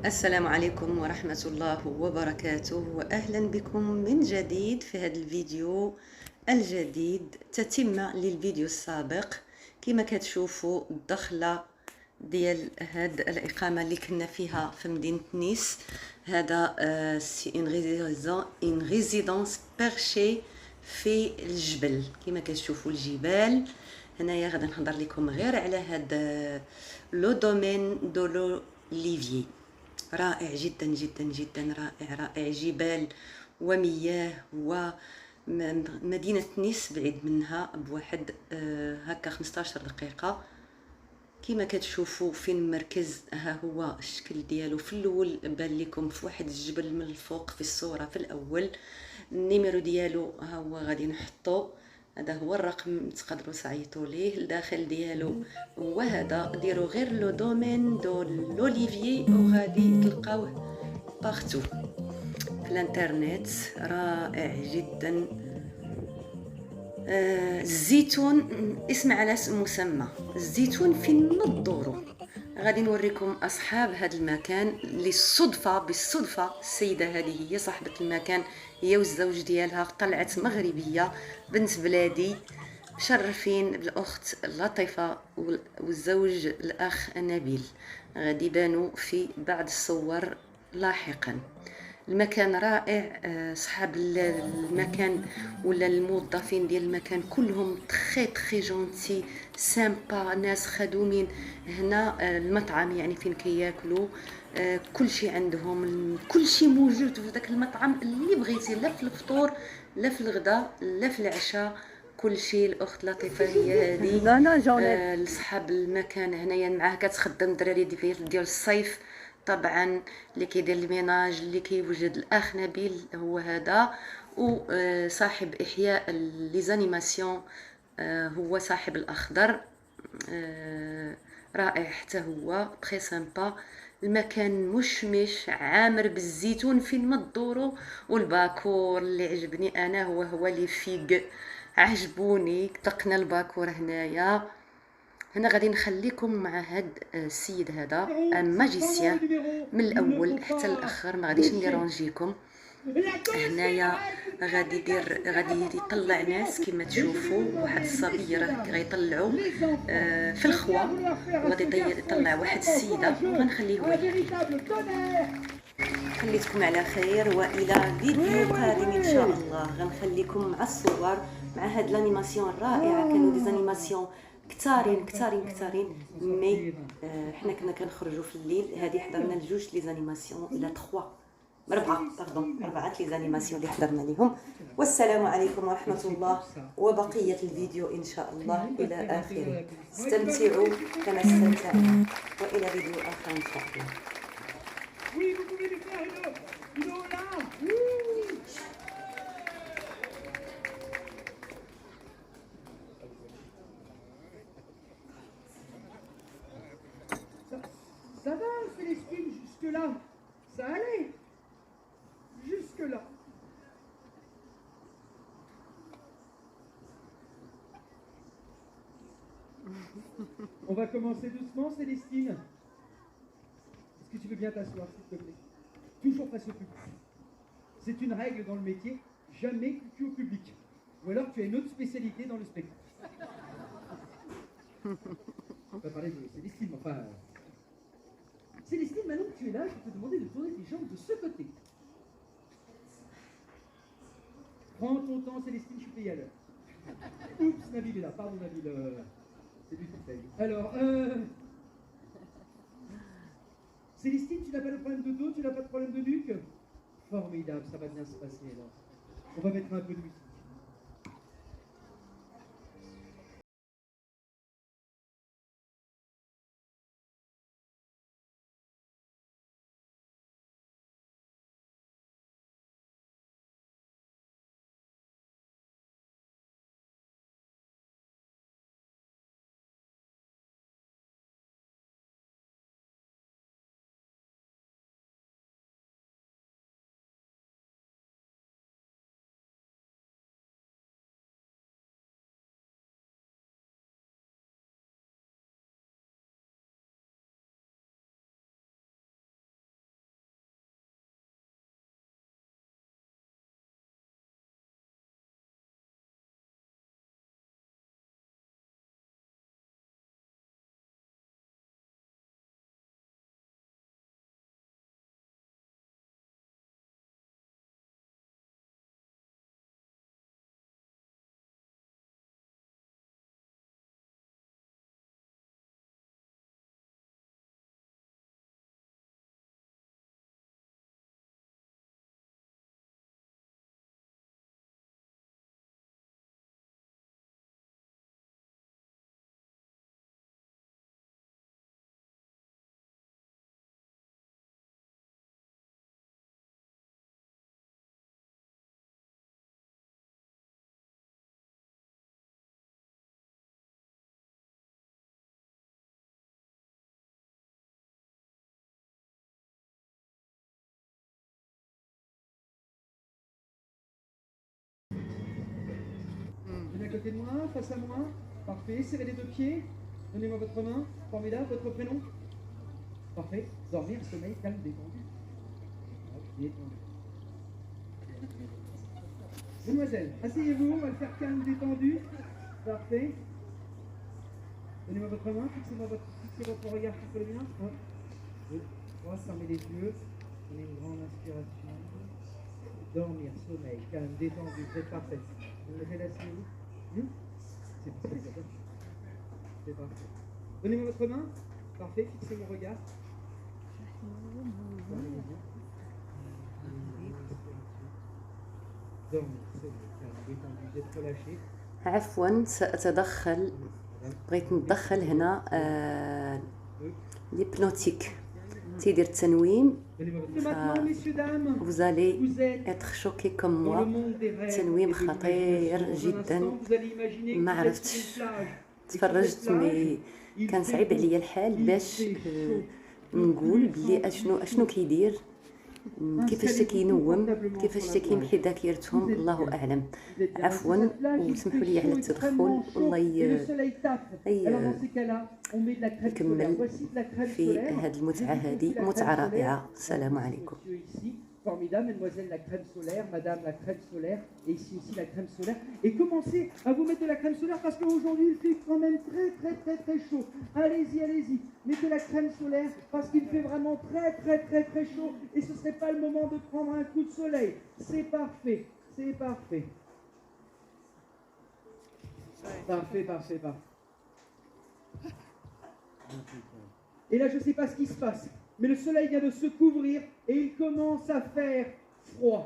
السلام عليكم ورحمة الله وبركاته، وأهلا بكم من جديد في هذا الفيديو الجديد تتمة للفيديو السابق. كما كتشوفوا الدخلة ديال هاد الإقامة اللي كنا فيها في مدينة نيس. هذا سي اون ريزيدونس بيرشي في الجبل. كما كتشوفوا الجبال هنايا. غادي نهضر لكم غير على هاد لو دومين دو لوليفيي. رائع جدا جدا جدا، رائع رائع. جبال ومياه ومدينة نيس بعيد منها بواحد هكا 15 دقيقة. كما كتشوفوا فين المركز، ها هو الشكل ديالو. في الاول بان لكم في واحد الجبل من الفوق في الصورة في الاول. النيميرو ديالو ها هو غادي نحطو، هذا هو الرقم تقدروا تعيطوا ليه. الداخل ديالو هو هذا. ديروا غير لو دومين دو لوليفيي وغادي تلقاوه بارتو في الانترنت. رائع جدا. الزيتون اسم على اسم مسمى. الزيتون فين ما تدوروا. غادي نوريكم اصحاب هذا المكان اللي بالصدفه السيده هذه هي صاحبه المكان، هي والزوج ديالها. طلعت مغربيه بنت بلادي، مشرفين بالاخت لطيفه والزوج الاخ نبيل. غادي يبانوا في بعض الصور لاحقا. المكان رائع. صحاب المكان ولا الموظفين ديال المكان كلهم تخي جونتي سامبا، ناس خدومين. هنا المطعم يعني فين كياكلوا. كل شيء عندهم، كل شيء موجود في ذاك المطعم اللي بغيتي، لا في الفطور لا في الغداء لا في العشاء. كل شيء. الاخت لطيفه هي هذه. لا لا جونيت. لصحاب المكان هنايا معاه كتخدم الدراري ديال الصيف طبعا، اللي كيدير الميناج، اللي كيوجد الاخ نبيل هو هذا. وصاحب احياء ليزانيماسيون هو صاحب الاخضر. رائع حتى هو، تري سامبا. المكان مشمش عامر بالزيتون فين ما تدوروا. والباكور اللي عجبني انا هو لي فيغ، عجبوني. طقنا الباكور هنايا. هنا غادي نخليكم مع هاد السيد هذا ماجيسيان من الاول حتى الاخر، ما غاديش نديرونجيكم. هنايا غادي يطلع ناس كما تشوفوا. واحد الصبي راه غيطلعوا في الخوا، وغادي يطلع واحد السيده وغنخليه هو يحكي. خليتكم على خير، والى فيديو قادم ان شاء الله. غنخليكم مع الصور، مع هاد الانيماسيون الرائعه. كانوا دي زانيماسيون كتارين مي حنا كنا كنخرجوا في الليل. هذه حضرنا لجوج لي زانيماسيون، لا 3 4 لي زانيماسيون اللي حضرنا لهم. والسلام عليكم ورحمه الله وبقيه الفيديو ان شاء الله الى اخره. استمتعوا كما استمتعنا، والى فيديو اخر ان شاء الله. Oui, vous pouvez lui faire une là. Ça va, Célestine, jusque-là. Ça allait. Jusque-là. On va commencer doucement, Célestine. Est-ce que tu veux bien t'asseoir, s'il te plaît? Toujours face au public. C'est une règle dans le métier, jamais cucu au public. Ou alors tu as une autre spécialité dans le spectacle. On va parler de Célestine, mais enfin... Célestine, maintenant que tu es là, je vais te demander de tourner tes jambes de ce côté. Prends ton temps, Célestine, je suis payé à l'heure. Oups, Nabil est là. Pardon, Nabil. C'est lui qui paye. Alors, Célestine, tu n'as pas de problème de dos, tu n'as pas de problème de nuque? Formidable, ça va bien se passer alors. On va mettre un peu de musique. côté de moi, face à moi. Parfait. Serrez les deux pieds. Donnez-moi votre main. Formidable. Votre prénom. Parfait. Dormir, sommeil, calme, détendu. Hop, détendu. Mademoiselle, asseyez-vous, on va le faire calme, détendu. Parfait. Donnez-moi votre main, fixez votre regard sur le mien. 1, 2, 3, fermez les yeux. Prenez une grande inspiration. Dormir, sommeil, calme, détendu, vous êtes parfait. Mademoiselle, asseyez-vous. C'est parfait. C'est parfait. Donnez-moi votre main. Parfait, fixez mon regard. Fermez les yeux. Dormir, sommeil, calme, détendu, vous êtes relâché. عفوا سأتدخل بغيت ندخل هنا ليبنوتيك تيدير التنويم Maintenant, messieurs, dames, vous allez vous êtes être choqué comme dans moi le monde des rêves. تنويم et de خطير l'imagination. Dans un جدا instant, vous allez imaginer que ما vous êtes عرفتش sur une plage. تفرجت مي كان صعيب عليا الحال باش نقول بلي اشنو كيدير كيفاش تكينوم كيفاش تكيمحي ذاكرتهم الله اعلم عفوا وسمحوا لي على التدخل والله يكمل في هذه المتعه هذه متعه رائعه السلام عليكم Formidable, mademoiselle la crème solaire, madame la crème solaire, et ici aussi la crème solaire. Et commencez à vous mettre de la crème solaire parce qu'aujourd'hui il fait quand même très chaud. Allez-y, allez-y, mettez la crème solaire parce qu'il fait vraiment très chaud. Et ce ne serait pas le moment de prendre un coup de soleil. C'est parfait, c'est parfait. Parfait. Et là je ne sais pas ce qui se passe. Mais le soleil vient de se couvrir et il commence à faire froid.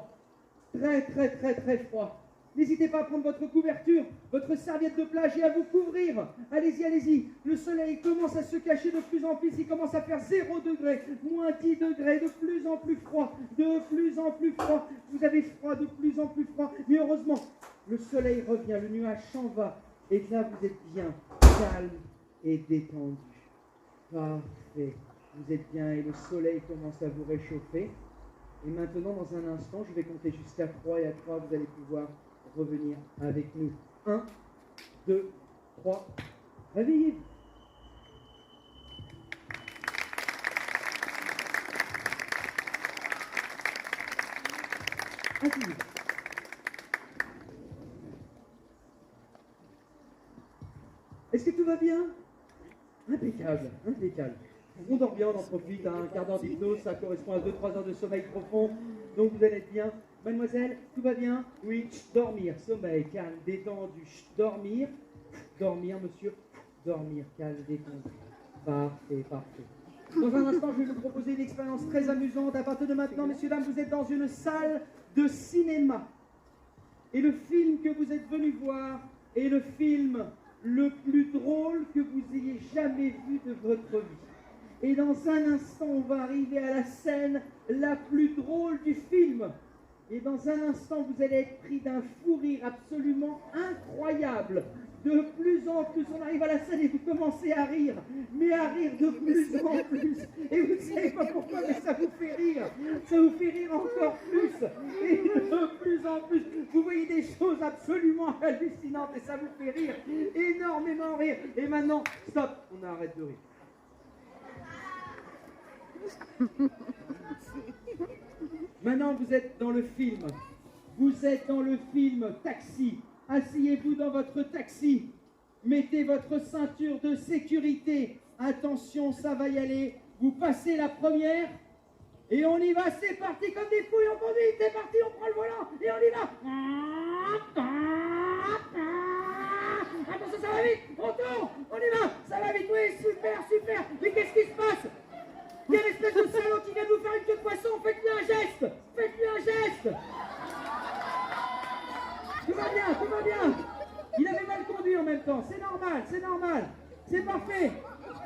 Très froid. N'hésitez pas à prendre votre couverture, votre serviette de plage et à vous couvrir. Allez-y, allez-y. Le soleil commence à se cacher de plus en plus. Il commence à faire 0 degré, moins 10 degrés, de plus en plus froid, de plus en plus froid. Vous avez froid, de plus en plus froid. Mais heureusement, le soleil revient, le nuage s'en va. Et là, vous êtes bien calme et détendu. Parfait. Vous êtes bien et le soleil commence à vous réchauffer. Et maintenant, dans un instant, je vais compter jusqu'à 3 et à 3, vous allez pouvoir revenir avec nous. 1, 2, 3. Réveillez-vous. Asseyez-vous. Est-ce que tout va bien? Impeccable. On dort bien, on en profite, un quart d'heure d'hypnose, ça correspond à 2-3 heures de sommeil profond, donc vous allez être bien. Mademoiselle, tout va bien? Oui, dormir, sommeil, calme, détendu, dormir, monsieur, dormir, calme, détendu. Parfait. Dans un instant, je vais vous proposer une expérience très amusante. À partir de maintenant, messieurs, dames, vous êtes dans une salle de cinéma. Et le film que vous êtes venus voir est le film le plus drôle que vous ayez jamais vu de votre vie. Et dans un instant, on va arriver à la scène la plus drôle du film. Et dans un instant, vous allez être pris d'un fou rire absolument incroyable. De plus en plus, on arrive à la scène et vous commencez à rire. Mais à rire de plus en plus. Et vous ne savez pas pourquoi, mais ça vous fait rire. Ça vous fait rire encore plus. Et de plus en plus, vous voyez des choses absolument hallucinantes et ça vous fait rire. Énormément rire. Et maintenant, stop, on arrête de rire. Maintenant, vous êtes dans le film. Vous êtes dans le film Taxi. Asseyez-vous dans votre taxi. Mettez votre ceinture de sécurité. Attention, ça va y aller. Vous passez la première. Et on y va. C'est parti comme des fouilles. On conduit. C'est parti. On prend le volant. Et on y va. Attention, ça va vite. On tourne. On y va. Ça va vite. Oui, super. Mais qu'est-ce qui se passe? Il y a une espèce de salaud qui vient de nous faire une queue de poisson. Faites-lui un geste. Tout va bien. Il avait mal conduit en même temps. C'est normal. C'est parfait.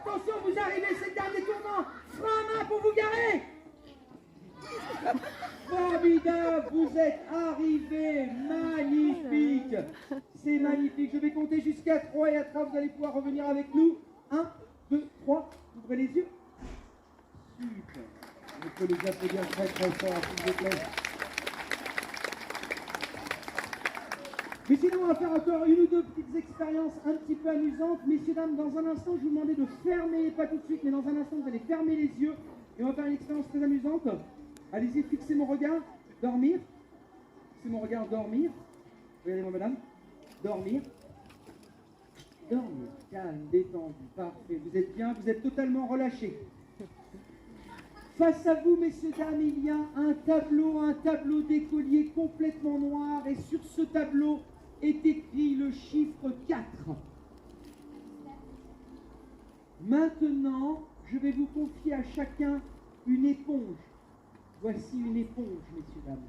Attention, vous arrivez, c'est le dernier tournant. Frein à main pour vous garer. Formidable, vous êtes arrivés. Magnifique. C'est magnifique. Je vais compter jusqu'à 3 et à 3, vous allez pouvoir revenir avec nous. 1, 2, 3. Ouvrez les yeux. Super. Il faut les applaudir très fort, s'il vous plaît. Mais sinon, on va faire encore une ou deux petites expériences un petit peu amusantes. Messieurs, dames, dans un instant, je vous demandais de fermer, pas tout de suite, mais dans un instant, vous allez fermer les yeux. Et on va faire une expérience très amusante. Allez-y, fixez mon regard. Dormir. Fixez mon regard, dormir. Regardez-moi, madame. Dormir. Dormir. Calme, détendu, parfait. Vous êtes bien, vous êtes totalement relâché. Face à vous, messieurs, dames, il y a un tableau d'écolier complètement noir. Et sur ce tableau est écrit le chiffre 4. Maintenant, je vais vous confier à chacun une éponge. Voici une éponge, messieurs, dames.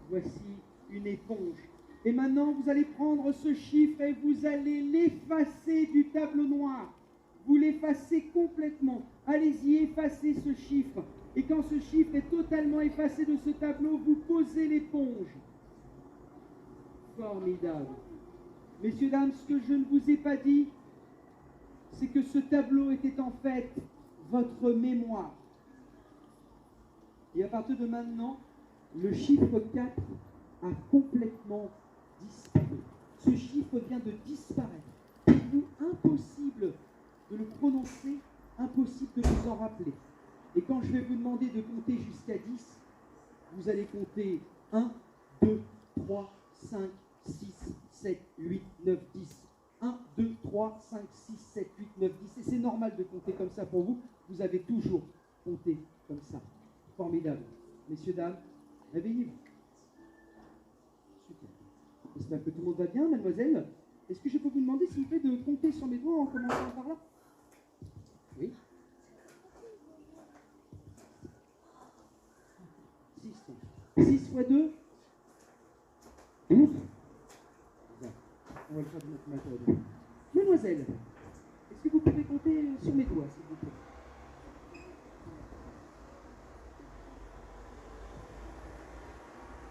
Voici une éponge. Et maintenant, vous allez prendre ce chiffre et vous allez l'effacer du tableau noir. Vous l'effacez complètement. Allez-y, effacez ce chiffre. Et quand ce chiffre est totalement effacé de ce tableau, vous posez l'éponge. Formidable. Messieurs, dames, ce que je ne vous ai pas dit, c'est que ce tableau était en fait votre mémoire. Et à partir de maintenant, le chiffre 4 a complètement disparu. Ce chiffre vient de disparaître. Pour vous, impossible de le prononcer, impossible de vous en rappeler. Et quand je vais vous demander de compter jusqu'à 10, vous allez compter 1, 2, 3, 5, 6, 7, 8, 9, 10. 1, 2, 3, 5, 6, 7, 8, 9, 10. Et c'est normal de compter comme ça pour vous. Vous avez toujours compté comme ça. Formidable. Messieurs, dames, réveillez-vous. Super. J'espère que tout le monde va bien, mademoiselle. Est-ce que je peux vous demander, s'il vous plaît, de compter sur mes doigts en commençant par là? Oui. 6. 6 fois 2. 12. On va le faire de notre méthode. Mademoiselle, est-ce que vous pouvez compter sur mes doigts, s'il vous plaît?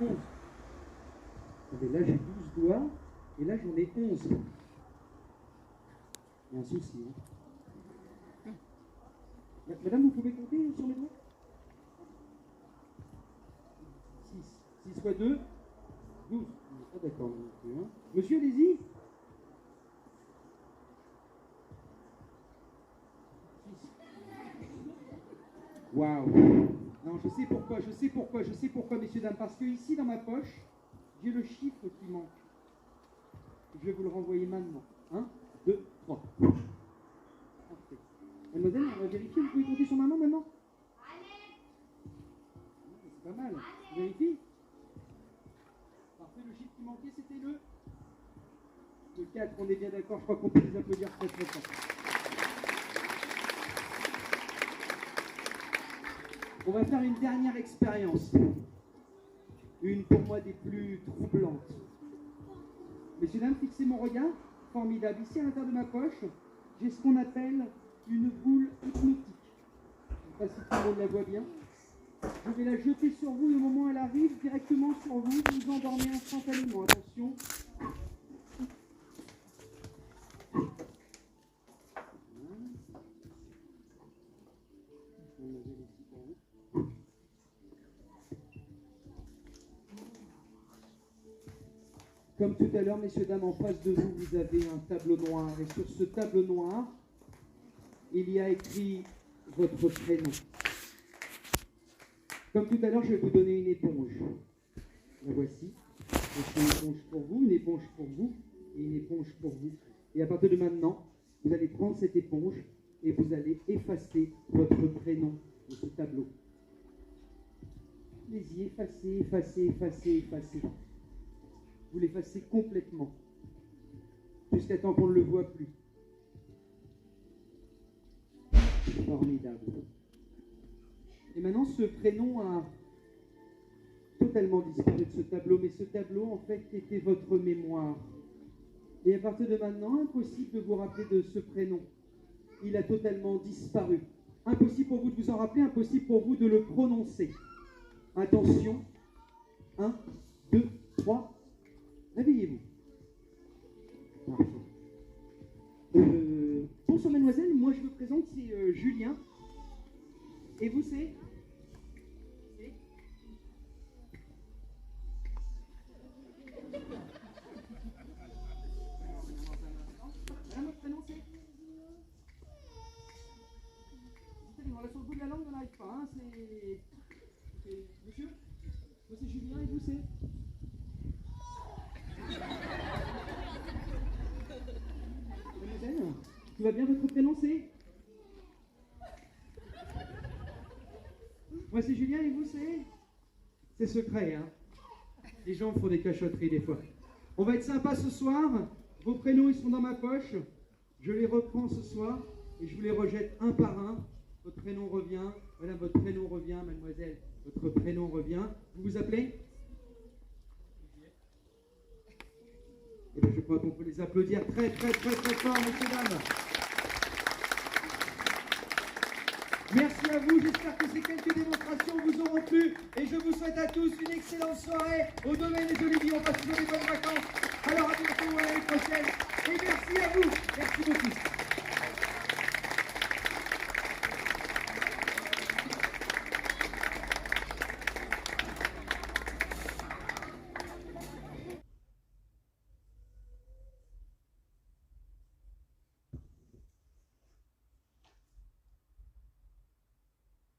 11. Là, j'ai 12 doigts, et là, j'en ai 11. Il y a un souci. Hein. Madame, vous pouvez compter sur mes doigts? 6. 6 fois 2, 12. Ah, d'accord. Monsieur, allez-y. 6. Waouh. Non, je sais pourquoi, messieurs, dames. Parce que ici, dans ma poche, j'ai le chiffre qui manque. Je vais vous le renvoyer maintenant. 1, 2, 3. Parfait. Mademoiselle, on va vérifier. Vous pouvez compter sur ma main maintenant? C'est pas mal. Vous vérifiez? Parfait, le chiffre qui manquait, c'était le 4. On est bien d'accord, je crois qu'on peut les applaudir très très fort. On va faire une dernière expérience. Une pour moi des plus troublantes. Messieurs, dames, fixez mon regard. Formidable. Ici, à l'intérieur de ma poche, j'ai ce qu'on appelle une boule hypnotique. Je ne sais pas si tout le monde la voit bien. Je vais la jeter sur vous et au moment où elle arrive directement sur vous, vous vous endormez instantanément. Attention. Comme tout à l'heure, messieurs, dames, en face de vous, vous avez un tableau noir. Et sur ce tableau noir, il y a écrit votre prénom. Comme tout à l'heure, je vais vous donner une éponge. La voici. Donc, une éponge pour vous, une éponge pour vous et une éponge pour vous. Et à partir de maintenant, vous allez prendre cette éponge et vous allez effacer votre prénom de ce tableau. Allez-y, effacez, effacez, effacez, effacez. Vous l'effacez complètement, jusqu'à temps qu'on ne le voit plus. Formidable. Et maintenant, ce prénom a totalement disparu de ce tableau, mais ce tableau, en fait, était votre mémoire. Et à partir de maintenant, impossible de vous rappeler de ce prénom. Il a totalement disparu. Impossible pour vous de vous en rappeler, impossible pour vous de le prononcer. Attention. 1, 2, 3. Réveillez-vous. Parfait. Bonsoir mademoiselle, moi je me présente, c'est Julien. Et vous c'est? c'est... Monsieur? Moi c'est Julien et vous c'est? Mademoiselle, tout va bien, votre prénom c'est? Moi c'est Julien et vous c'est? C'est secret, hein. Les gens font des cachotteries des fois. On va être sympa ce soir. Vos prénoms ils sont dans ma poche. Je les reprends ce soir et je vous les rejette un par un. Votre prénom revient. Madame, votre prénom revient. Mademoiselle, votre prénom revient. Vous vous appelez? Eh bien, je crois qu'on peut les applaudir très très très très fort, messieurs, dames. Merci à vous, j'espère que ces quelques démonstrations vous auront plu et je vous souhaite à tous une excellente soirée au domaine des Oliviers. On passe toujours des bonnes vacances. Alors à bientôt, à l'année prochaine et merci à vous. Merci beaucoup.